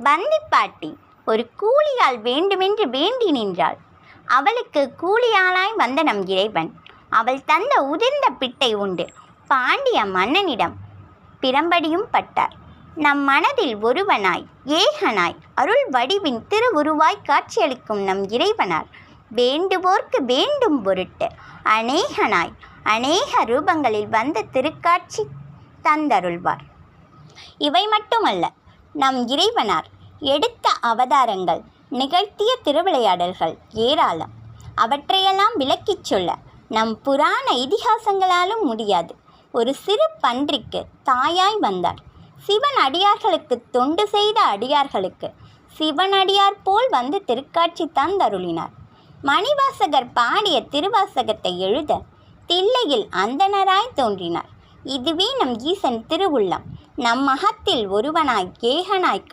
பந்திப்பாட்டி ஒரு கூலியாள் வேண்டுமென்று வேண்டி நின்றாள். அவளுக்கு கூலியாளாய் வந்த நம் இறைவன் அவள் தந்த உதிர்ந்த பிட்டை உண்டு பாண்டிய மன்னனிடம் பிரம்படியும் பட்டார். நம் மனதில் ஒருவனாய் ஏகனாய் அருள் வடிவின் திருவுருவாய் காட்சியளிக்கும் நம் இறைவனார் வேண்டுவோர்க்கு வேண்டும் பொருட்டு அநேகனாய் அநேக ரூபங்களில் வந்த திருக்காட்சி தந்தருள்வார். இவை மட்டுமல்ல, நம் இறைவனார் எடுத்த அவதாரங்கள், நிகழ்த்திய திருவிளையாடல்கள் ஏராளம். அவற்றையெல்லாம் விளக்கிச் சொல்ல நம் புராண இதிகாசங்களாலும் முடியாது. ஒரு சிறு பன்றிக்கு தாயாய் வந்தார். சிவன் அடியார்களுக்கு தொண்டு செய்த அடியார்களுக்கு சிவனடியார் போல் வந்து திருக்காட்சி தந்தருளினார். மணிவாசகர் பாடிய திருவாசகத்தை எழுத தில்லையில் அந்தணராய் தோன்றினார். இதுவே நம் ஈசன் திருவுள்ளம். நம் மகத்தில் ஒருவனாய் ஏகனாய்